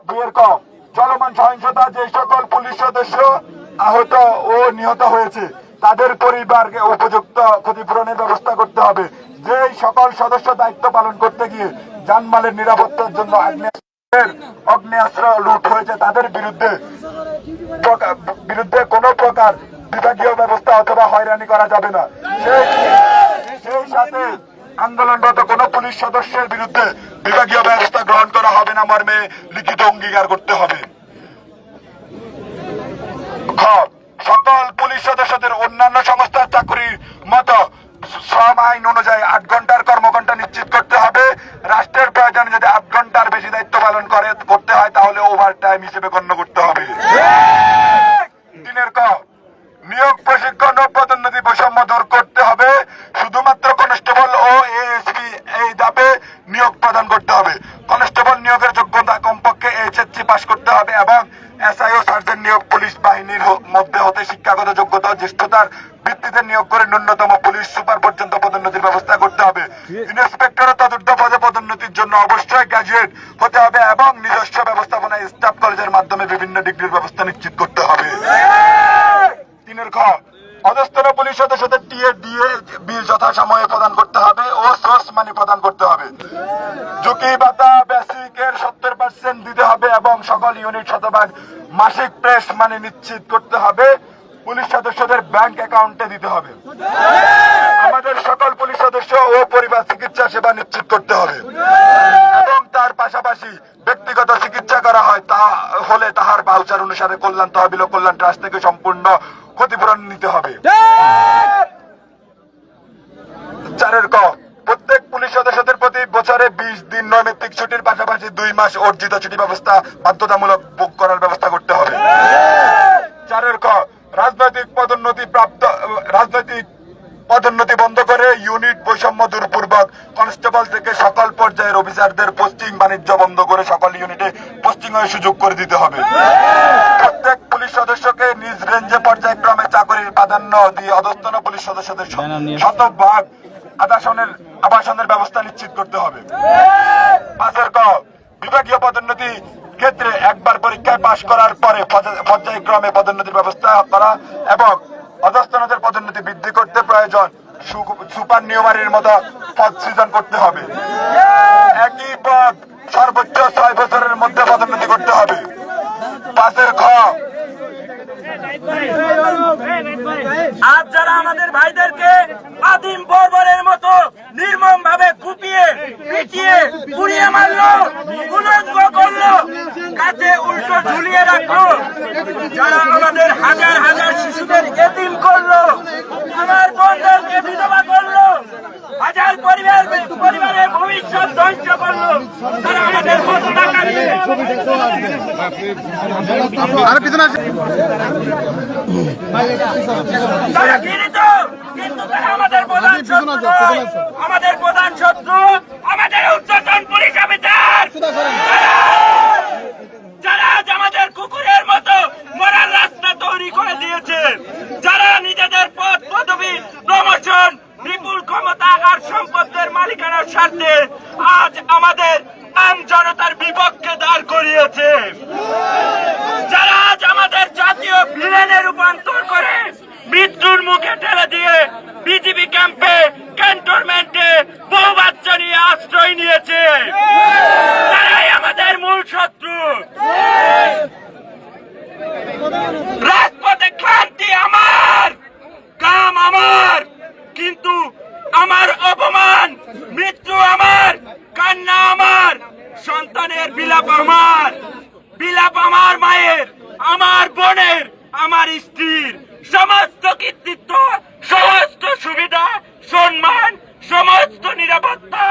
দুইয়ের ক চলমান সহিংসতা যে সকল পুলিশ সদস্য আহত ও নিহত হয়েছে তাদের পরিবারকে উপযুক্ত ক্ষতিপূরণের ব্যবস্থা করতে হবে। যে সকল সদস্য দায়িত্ব পালন করতে গিয়ে জানমালের নিরাপত্তার জন্য আগ্নেয়াস্ত্র লুট হয়েছে তাদের বিরুদ্ধে কোনো প্রকার বিভাগীয় ব্যবস্থা অথবা হয়রানি করা যাবে না। সেই সাথে আন্দোলনরত কোন পুলিশ সদস্যের বিরুদ্ধে বিভাগীয় ব্যবস্থা গ্রহণ করা হবে না মর্মে লিখিত অঙ্গীকার করতে হবে। সকল পুলিশ সদস্যদের অন্যান্য সংস্থার চাকরির মতো শ্রম আইন অনুযায়ী 8 ঘন্টার কর্মঘণ্টা নিশ্চিত করতে হবে। রাষ্ট্রের প্রয়োজনে যদি 8 ঘন্টার বেশি দায়িত্ব পালন করতে হয় তাহলে ওভার টাইম হিসেবে গণ্য করতে হবে। দিনের ক নিয়োগ প্রশিক্ষণ ও পদোন্নতি বৈষম্য দূর করতে হবে। শুধুমাত্র কনস্টেবল ও এএসপি এই ধাপে নিয়োগ প্রদান করতে হবে। কনস্টেবল নিয়োগের যোগ্যতা কমপক্ষে এইচএসসি পাস করতে হবে এবং এসআই ও সার্জেন্ট নিয়োগ পুলিশ বাহিনীর মধ্যে হতে শিক্ষাগত যোগ্যতা ও জ্যেষ্ঠতার ভিত্তিতে নিয়োগ করে ন্যূনতম পুলিশ সুপার পর্যন্ত পদোন্নতির ব্যবস্থা করতে হবে। ইন্সপেক্টর ও তদুর্ধ্ব পদে পদোন্নতির জন্য অবশ্যই গ্র্যাজুয়েট হতে হবে এবং নিজস্ব ব্যবস্থাপনায় স্টাফ কলেজের মাধ্যমে বিভিন্ন ডিগ্রির ব্যবস্থা নিশ্চিত করতে হবে। তিনের খ অধস্তন পুলিশ সদস্যদের টিএ ডিএ বিল যথাসময়ে প্রদান করতে হবে ও সোর্স মানি প্রদান করতে হবে। ঝুঁকি ভাতা বেসিকের 70% দিতে হবে এবং সকল ইউনিট শতভাগ মাসিক প্রেস মানি নিশ্চিত করতে হবে। পুলিশ সদস্যদের ব্যাংক অ্যাকাউন্টে দিতে হবে। আমাদের সকল পুলিশ সদস্য ও পরিবার চিকিৎসা সেবা নিশ্চিত করতে হবে এবং তার পাশাপাশি ব্যক্তিগত চিকিৎসা করা হয় তা হলে তাহার ভাউচার অনুসারে কল্যাণ তহবিল ও কল্যাণ ট্রাস্ট থেকে সম্পূর্ণ ক্ষতিপূরণ নিতে হবে। 4 ক প্রত্যেক পুলিশ সদস্যদের প্রতি বছরে 20 দিন নৈমিত্তিক ছুটির পাশাপাশি 2 মাস অর্জিত ছুটি ব্যবস্থা বাধ্যতামূলক বুক করার ব্যবস্থা করতে হবে। 4 ক রাজনৈতিক পদোন্নতি বন্ধ করে ইউনিট বৈষম্য দূরপূর্বক কনস্টেবল থেকে সকল পর্যায়ের অফিসারদের পোস্টিং বাণিজ্য বন্ধ করে সকল ইউনিটে পোস্টিং এর সুযোগ করে দিতে হবে। প্রত্যেক পুলিশ সদস্যকে নিজ রেঞ্জে পর্যায়ক্রমে চাকরির প্রাধান্য দিয়ে অধস্তন পুলিশ সদস্যদের শতভাগ আবাসনের ব্যবস্থা নিশ্চিত করতে হবে। 5 ক বিভাগীয় পদোন্নতি ক্ষেত্রে একবার পরীক্ষায় পাশ করার পরে পর্যায়ক্রমে পদোন্নতির ব্যবস্থা করা এবং অধস্তনদের পদোন্নতি বৃদ্ধি করতে প্রয়োজন সুপার নিউমারির মতো পদ সৃজন করতে হবে। একই পদ সর্বোচ্চ 6 বছরের মধ্যে পদোন্নতি করতে হবে। 5 খ আজ যারা আমাদের ভাইদেরকে আদিম বর্বরের মতো নির্মম ভাবে কুপিয়ে পিটিয়ে পুড়িয়ে মারলো, উলঙ্গ করলো, কাছে উল্টো ঝুলিয়ে রাখলো, যারা আমাদের হাজার হাজার শিশুদের এতিম করলো, আমার বোনদেরকে বিধবা করলো, হাজার পরিবারের ভবিষ্যৎ ধ্বংস করলো, তারা আমাদের পতাকা নিয়ে তারা ঘৃণিত, কিন্তু তারা আমাদের প্রধান শত্রু নয়। আমাদের প্রধান শত্রু আমাদের ঊর্ধ্বতন পুলিশ অফিসার, যারা আজ আমাদের কুকুরের মতো মরার রাস্তা তৈরি করে দিয়েছে, যারা নিজেদের পদ পদবি প্রমোশন বিপুল ক্ষমতা আর সম্পদের মালিকানার স্বার্থে আজ আমাদের আম জনতার বিপক্ষে দাঁড় করিয়েছে, যারা আজ আমাদের জাতীয় ভিলেনে রূপান্তর করে মৃত্যুর মুখে ঠেলে দিয়ে বিজিবি ক্যাম্পে ক্যান্টনমেন্টে বহু বাচ্চা নিয়ে আশ্রয় নিয়েছে, তারাই আমাদের মূল শত্রু। রাজপথে ক্লান্তি আমার, কাম আমার, কিন্তু আমার অপমান, মৃত্যু আমার, কান্না আমার, সন্তানের বিলাপ আমার, বিলাপ আমার মায়ের, আমার বোনের, আমার স্ত্রীর, সমস্ত কৃতিত্ব, সমস্ত সুবিধা, সম্মান, সমস্ত নিরাপত্তা,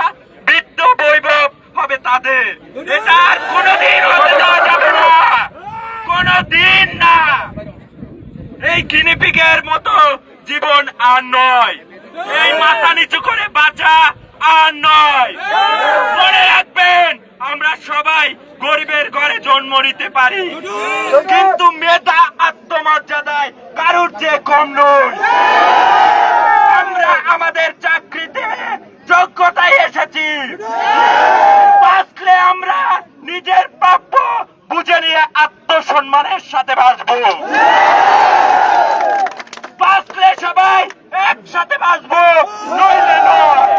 বৃত্ত বৈভব হবে তাদের। এটা আর কোনদিন হতে দেওয়া যাবে না, কোনদিন না। এই গিনিপিগের মতো জীবন আর নয়, এই মাথা নিচু করে বাঁচা আর নয়। মনে রাখবেন, আমরা সবাই গরিবের ঘরে জন্ম নিতে পারি, কিন্তু মেধা আত্মমর্যাদায় কারুর চেয়ে কম নয়। আমরা আমাদের চাকরিতে যোগ্যতায় এসেছি, বাঁচলে আমরা নিজের প্রাপ্য ন্যায়ের সাথে বাঁচবো, বাঁচলে সবাই একসাথে বাঁচবো, নইলে নয়।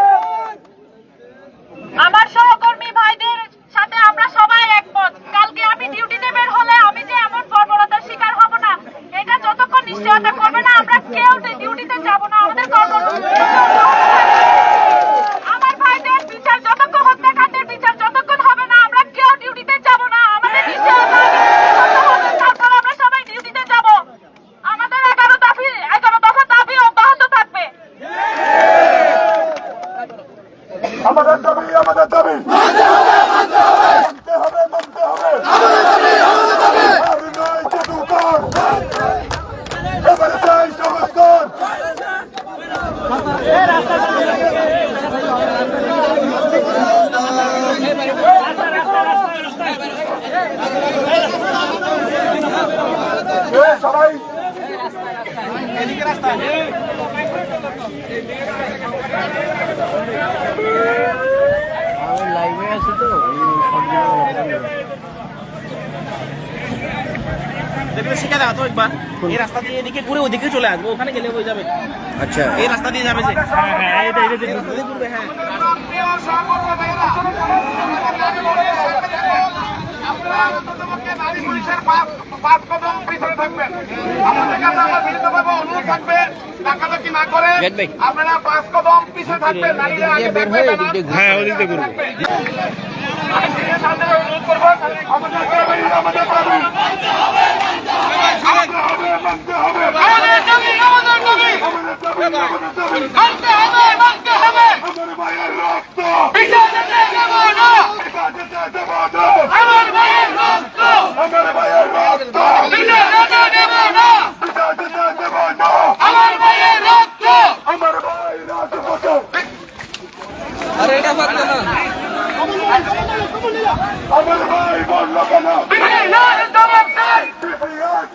আমার সহকর্মী ভাইদের সাথে আমরা সবাই একমত। কালকে আমি ডিউটিতে বের হলে আমি যে এমন বর্বরতার শিকার হব না, এটা যতক্ষণ নিশ্চয়তা করবে না আমরা কেউ ডিউটিতে যাব না। আমাদের আমার ভাইদের বিচার যতক্ষণ, হত্যাকাণ্ডের বিচার যতক্ষণ হবে না আমরা কেউ ডিউটিতে যাব না। আমাদের নিশ্চয়তা হবে, তারপর আমরা সবাই ডিউটিতে যাব। আমাদের 11 দফা দাবি অব্যাহত থাকবে। আমাদের দাবি মানতে হবে, মানতে হবে। আর নয় জাদুকর, এবারে চাই সংস্কার। সবাই লাইভে আছে তো দেখবে শিখে দাও তো একবার। এই রাস্তা দিয়ে এদিকে ঘুরে ওদিকে চলে আসবো, ওখানে গেলে হয়ে যাবে। আচ্ছা এই রাস্তা দিয়ে যাবে যে। হ্যাঁ এটা ঘুরবে। হ্যাঁ আপনারা 5 কদম পিছিয়ে থাকবেন, বের হয়ে এদিক দিয়ে হ্যাঁ ওদিকে ঘুরবে। আরে এটা পারতো না আমার ভাই বলল কেন? আমার ভাই বলল কেন?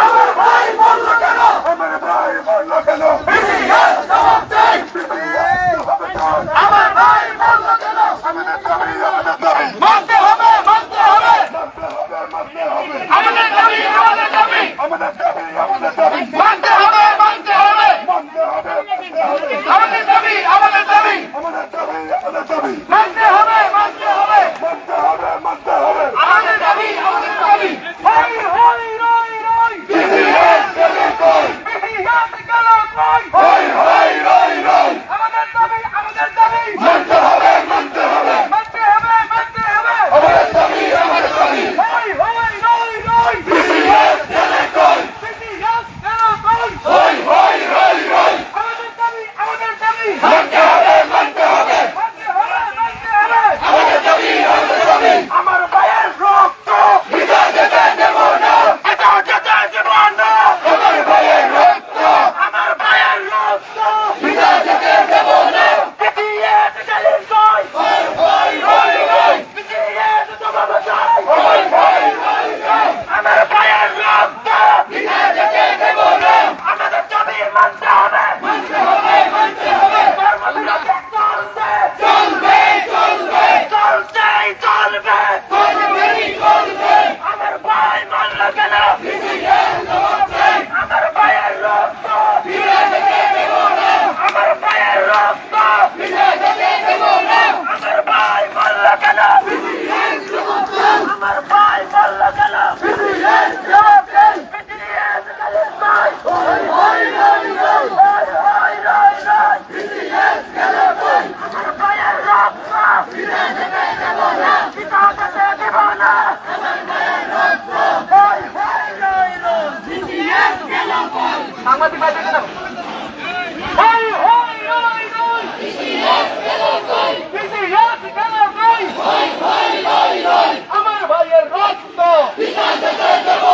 আমার ভাই বলল কেন? আমার ভাই বলল কেন? আমাদের দাবি মানতে হবে, মানতে হবে। আমাদের দাবি মানতে হবে, মানতে হবে। আমাদের দাবি মানতে হবে, মানতে হবে। আমাদের দাবি মানতে হবে, মানতে হবে। আমাদের দাবি হই হই রই রই, ইতিহাস গেল কই, ইতিহাস গেল কই, হই হই রই রই। আমাদের দাবি মানতে হবে, মানতে হবে। আমাদের দাবি হই হই রই রই, ইতিহাস গেল কই, ইতিহাস গেল কই, হই হই রই রই। আমাদের দাবি মানতে হবে, মানতে হবে। আমাদের দাবি আমার ভাইয়ের রক্ত বিধা যেতে দেব না, এটা যেতে দেব না। আমার ভাইয়ের রক্ত বিধা যেতে দেব না। ইতিহাস গেল কই, হই হই রই রই, ইতিহাস তোমার চাই, হই হই রই রই। আমার ভাইয়ের রক্ত বিধা যেতে দেব না। আমাদের দাবি মানতে হবে, মানতে হবে। চলবে, আমার ভাই মানল কেন? আমার ভাইয়ের রক্ত আমার ভাইয়ের রক্ত আমার ভাই মানল কেন? আমার ভাই মানল কেন? আমার ভাইয়ের রক্ত সাংবাদিক ভাই দেখে দাও, হই হই রই রই, ইতিহাস গেল কই, ইতিহাস গেল কই, হই হই রই রই। আমার ভাইয়ের রক্ত বিধা যেতে দেব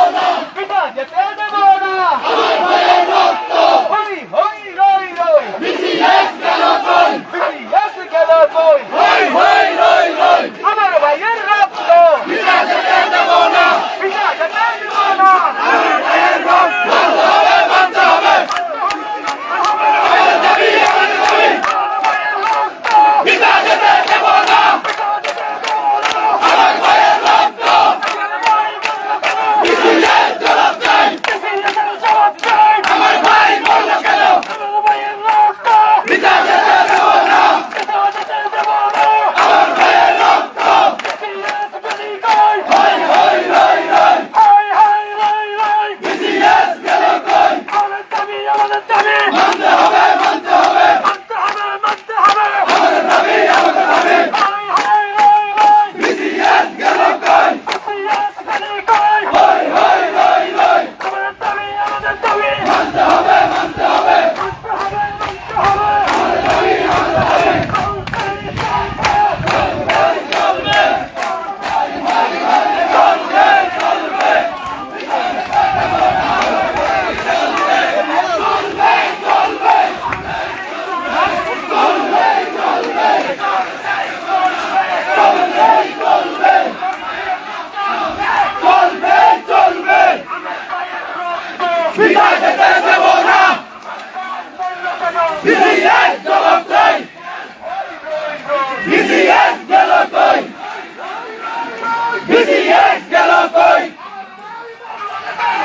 বিসিএস গেল কই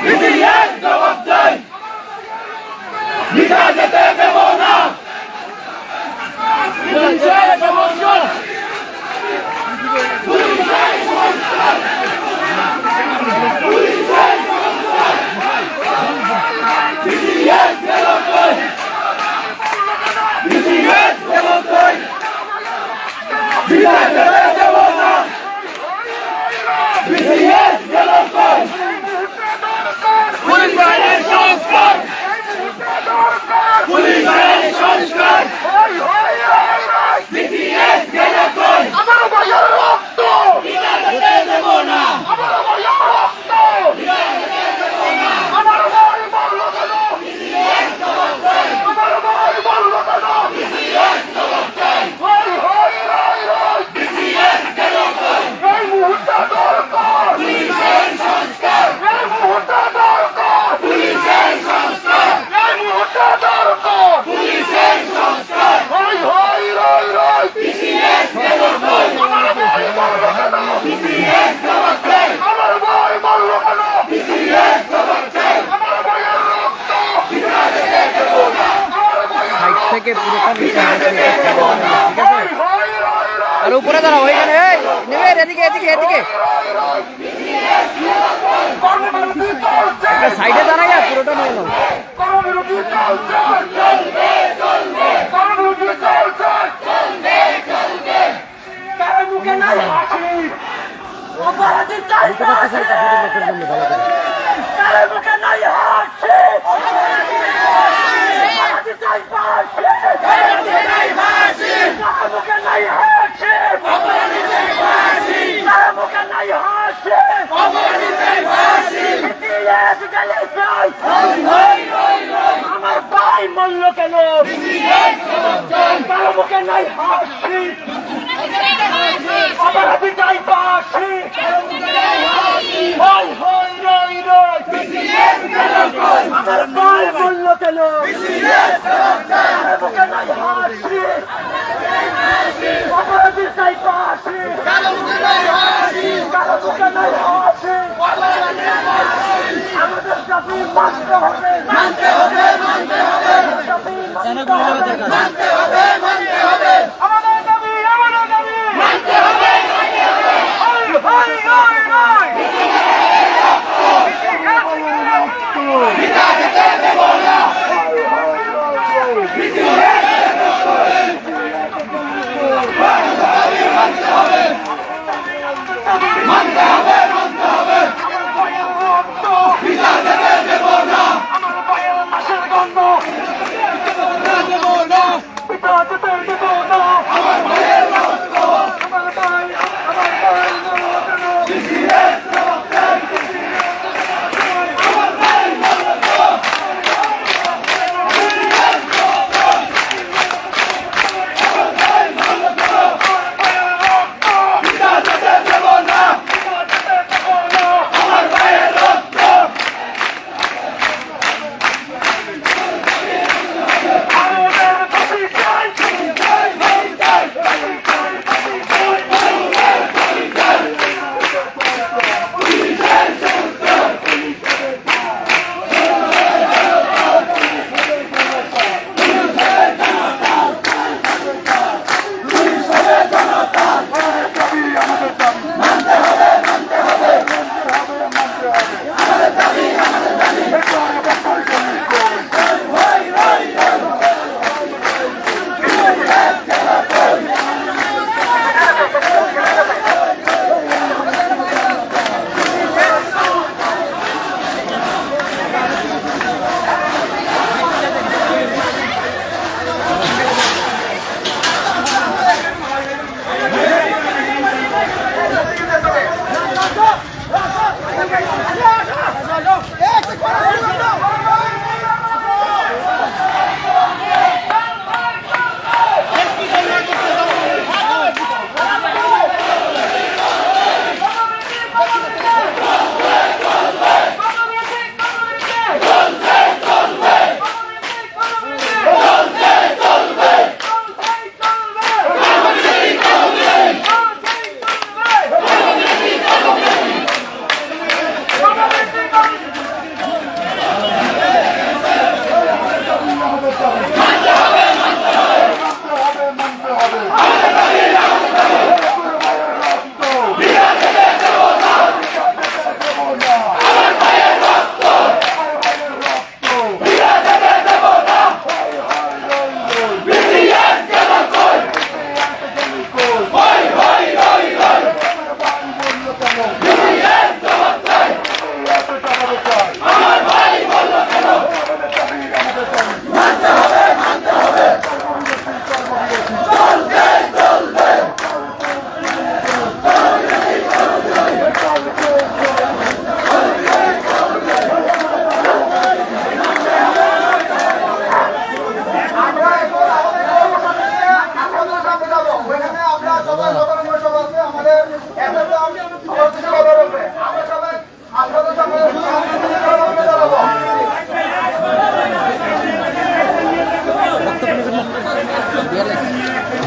বিসিএস জবাব চাই বিটা যেতে দেব না পুলিশের সমস্যা বিসিএস গেল কই বিসিএস গেল কই বিটা যেতে দেব না বিসিএস গেল কই পুলিশ বাহিনীর সংস্কার পুলিশ বাহিনীর সংস্কার বিসিএস গেল কই আমার ভাইয়ের রক্ত বিটা যেতে দেব না আমার ভাইয়ের রক্ত আমার ভাই মারলো কেন আমার ভাই মারলো কেন ভাই ভাই রাই রাই এই মুহূর্তে দরকার এই মুহূর্তে দরকার এই মুহূর্তে দরকার ভাই ভাই রাই রাই আমার ভাই মারলো কেন আমার ভাই মারলো কেন আমার ভাইয়ের রক্ত সাইড থেকে পুরোটা নিচে আসবে, ঠিক আছে? ভাই ভাই রাই রাই আর উপরে দাঁড়াও, ওইখানে এই নেবে, এদিকে এদিকে এদিকে কর্মবিরতি চলছে একটা সাইডে দাঁড়াই আর পুরোটা নিয়ে নাও। কর্মবিরতি চলছে কর্মবিরতি চলছে কারো মুখে নাই হাসি অপরাধী চাই ফাঁসি কারো মুখে নাই হাসি অপরাধী চাই ফাঁসি কারো মুখে নাই হাসি কারো মুখে নাই হাসি ইতিহাস গেলে চাই আমার ভাই মূল্য কেন কারো মুখে নাই হাসি অপরাধী চাই ফাঁসি হই হই রই রই আমার ভাই মূল্য কেন কারো মুখে নাই হাসি অপরাধী চাই ফাঁসি কারো মুখে নাই হাসি আমাদের দাবি মানতে হবে আমাদের দাবি হই হই রই আমার ভাইয়ের লাশের গন্ধ পিতা যেতে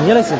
জ্বালাইছে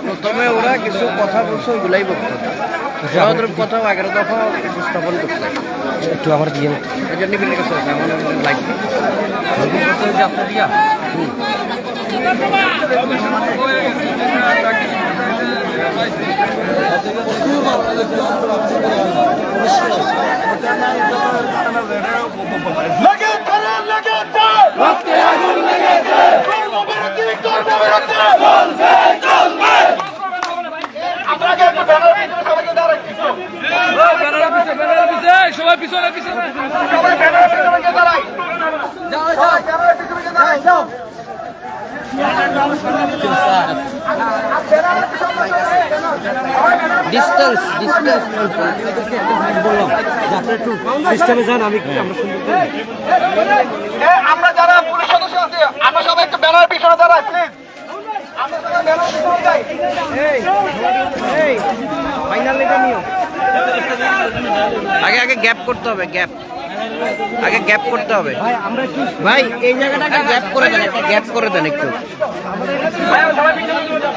প্রথমে ওরা কিছু কথা বলছে ওইগুলাই বক্তব্য ওদের কথা 11 দফা উপস্থাপন করছে একটু আবার দিয়ে এই জন্য বিলে গেছে আমার লাইক আপনার দিয়া সবাই পিছনে পিছনে ডিস্টেন্স ডিস্টেন্স বললাম যাতে একটু সিস্টেমে যান আমি আমরা যারা পুলিশ সদস্য আছি আমরা সবাই একটু ব্যানার পিছনে দাঁড়াই প্লিজ আমরা সবাই ব্যানার পিছনে যাই এই ফাইনাল লেখা নিও আগে আগে গ্যাপ করতে হবে গ্যাপ আগে গ্যাপ করতে হবে ভাই আমরা কি ভাই এই জায়গাটাকে গ্যাপ করে দেন একটা গ্যাপ করে দেন একটু ভাই সবাই পিছনে চলে যাও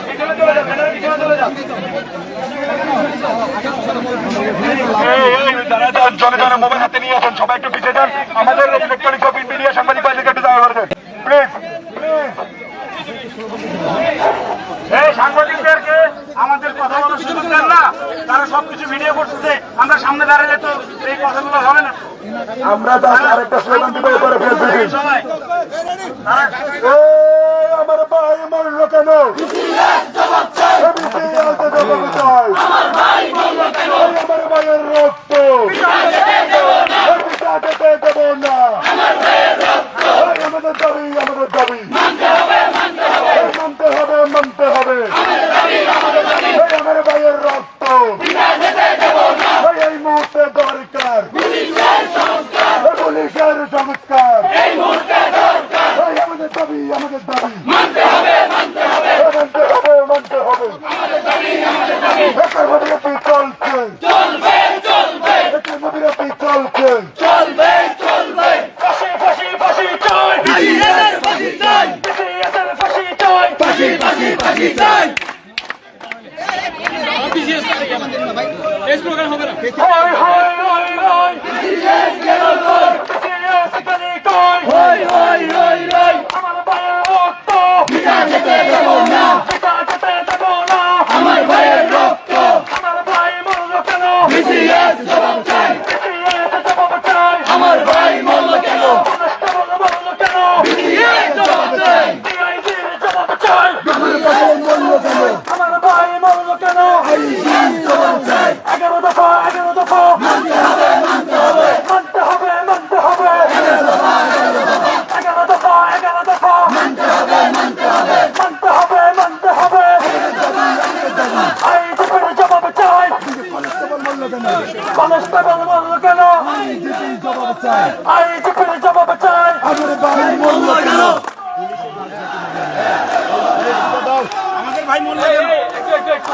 ব্যানার পিছনে চলে যাও জনগণের মোবাইল হাতে নিয়ে আসেন সবাই একটু পিছিয়ে যান আমাদের ইলেকট্রনিক অফ মিডিয়া সাংবাদিক ভাইদেরকে একটু দেখা করবেন প্লিজ এই সাংবাদিকদেরকে আমাদের কথা বলার সুযোগ দেন না তারা সবকিছু ভিডিও করতেছে আমরা সামনে দাঁড়িয়ে তো এই কথাগুলো হবে না আমরা আরেকটা স্লোগান দিব এবারে ফেসবুকে সবাই আমার ভাই মরলো কেন আমার ভাইয়ের রক্ত দেব না আমাদের দাবি মানতে হবে আমার ভাইয়ের রক্ত এই মুহূর্তে দরকার আমার ভাইয়ের রক্ত আমার ভাই মরল কেন আমার ভাই মরল কেন আমার ভাই মরল কেন 11 দফা মানতে হবে 11 দফা মানতে হবে আইজিপির জবাব চাই কনস্টেবল মরল কেন আইজিপির জবাব চাই আমার ভাই মরল কেন আমাদের ভাই মূল্য একটু